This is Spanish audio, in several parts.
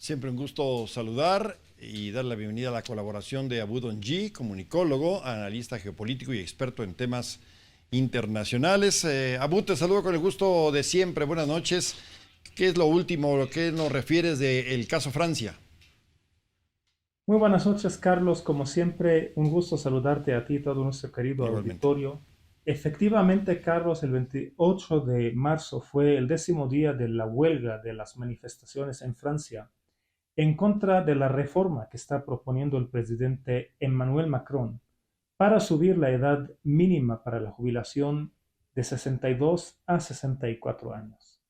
Siempre un gusto saludar y dar la bienvenida a la colaboración de Abu Donji, comunicólogo, analista geopolítico y experto en temas internacionales. Abu, te saludo con el gusto de siempre. Buenas noches. ¿Qué es lo último, lo que nos refieres del caso Francia? Muy buenas noches, Carlos. Como siempre, un gusto saludarte a ti y todo nuestro querido Igualmente. auditorio. Efectivamente, Carlos, el 28 de marzo fue el 10º día de la huelga de las manifestaciones en Francia en contra de la reforma que está proponiendo el presidente Emmanuel Macron para subir la edad mínima para la jubilación de 62 a 64 años.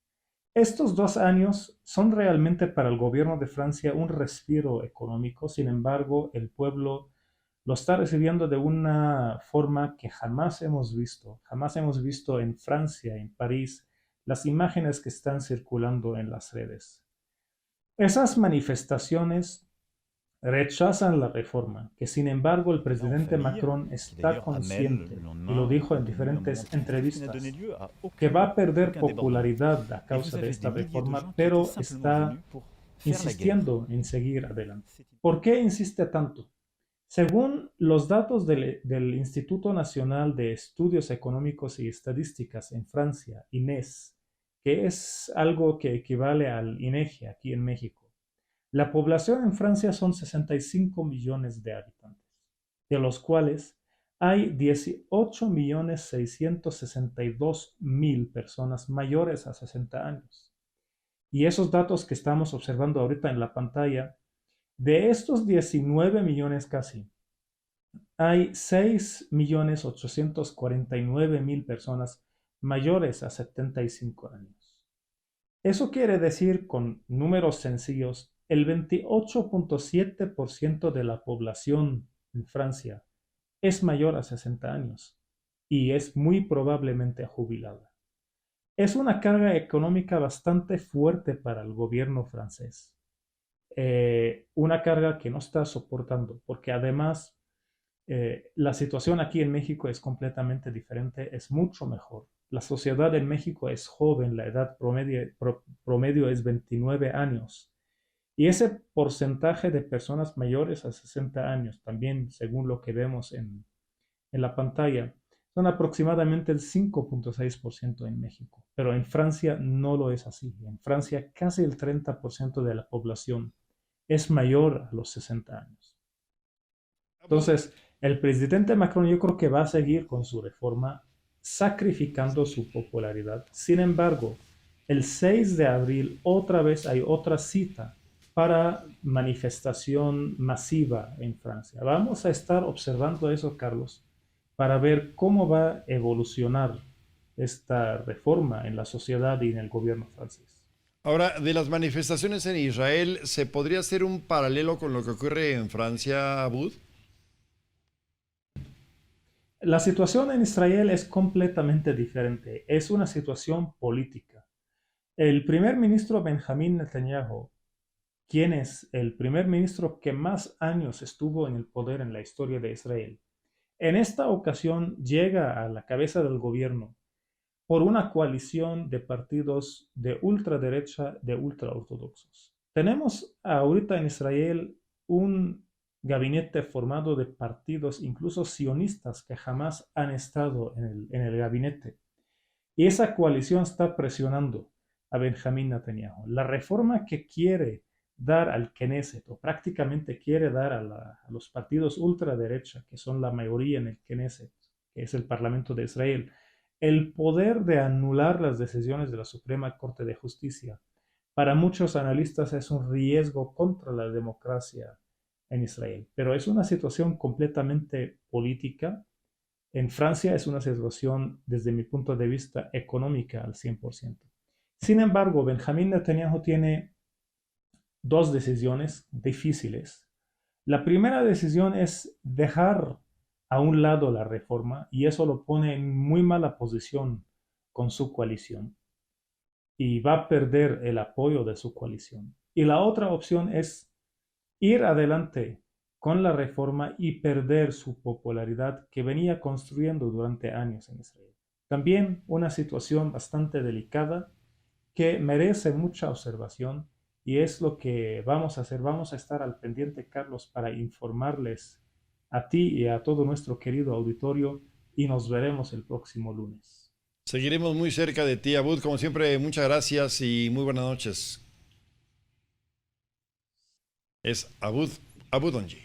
Estos 2 años son realmente para el gobierno de Francia un respiro económico. Sin embargo, el pueblo lo está recibiendo de una forma que jamás hemos visto. Jamás hemos visto en Francia, en París, las imágenes que están circulando en las redes. Esas manifestaciones rechazan la reforma, que sin embargo el Et là, en presidente famille, Macron qui está d'ailleurs Amel, le consciente, y lo lendemain, dijo a en tenu un moment diferentes très critique, n'a donné entrevistas, lieu à que va a perder aucun débordement. popularidad a Et causa vous de avez des esta milliers de reforma, gens qui étaient pero simplement está venus pour faire la guerre. insistiendo en seguir adelante. C'est ¿Por qué insiste tanto? Según los datos del Instituto Nacional de Estudios Económicos y Estadísticas en Francia, INES, que es algo que equivale al INEGI aquí en México, la población en Francia son 65 millones de habitantes, de los cuales hay 18.662.000 personas mayores a 60 años. Y esos datos que estamos observando ahorita en la pantalla, de estos 19 millones casi, hay 6.849.000 personas mayores a 75 años. Eso quiere decir, con números sencillos, el 28.7% de la población en Francia es mayor a 60 años y es muy probablemente jubilada. Es una carga económica bastante fuerte para el gobierno francés. Una carga que no está soportando, porque además la situación aquí en México es completamente diferente, es mucho mejor. La sociedad en México es joven, la edad promedio es 29 años. Y ese porcentaje de personas mayores a 60 años, también según lo que vemos en la pantalla, son aproximadamente el 5.6% en México. Pero en Francia no lo es así. En Francia casi el 30% de la población es mayor a los 60 años. Abu, Entonces, el presidente Macron yo creo que va a seguir con su reforma, sacrificando su popularidad. Sin embargo, el 6 de abril otra vez hay otra cita para manifestación masiva en Francia. Vamos a estar observando eso, Carlos, para ver cómo va a evolucionar esta reforma en la sociedad y en el gobierno francés. ahora, de las manifestaciones en Israel, ¿se podría hacer un paralelo con lo que ocurre en Francia, Abud? La situación en Israel es completamente diferente. Es una situación política. El primer ministro Benjamín Netanyahu, quien es el primer ministro que más años estuvo en el poder en la historia de Israel, en esta ocasión llega a la cabeza del gobierno por una coalición de partidos de ultraderecha, de ultraortodoxos. Tenemos ahorita en Israel un gabinete formado de partidos, incluso sionistas, que jamás han estado en el gabinete. Y esa coalición está presionando a Benjamín Netanyahu. La reforma que quiere dar al Knesset, o prácticamente quiere dar a los partidos ultraderecha, que son la mayoría en el Knesset, que es el Parlamento de Israel, el poder de anular las decisiones de la Suprema Corte de Justicia. Para muchos analistas es un riesgo contra la democracia en Israel, pero es una situación completamente política. En Francia es una situación, desde mi punto de vista, económica al 100%. Sin embargo, Benjamín Netanyahu tiene dos decisiones difíciles. La primera decisión es dejar a un lado la reforma, y eso lo pone en muy mala posición con su coalición y va a perder el apoyo de su coalición. Y la otra opción es ir adelante con la reforma y perder su popularidad que venía construyendo durante años en Israel. También una situación bastante delicada que merece mucha observación Y es lo que vamos a hacer. Vamos a estar al pendiente, Carlos, para informarles a ti y a todo nuestro querido auditorio y nos veremos el próximo lunes. Seguiremos muy cerca de ti, Abud. Como siempre, muchas gracias y muy buenas noches. Es Abud Onji.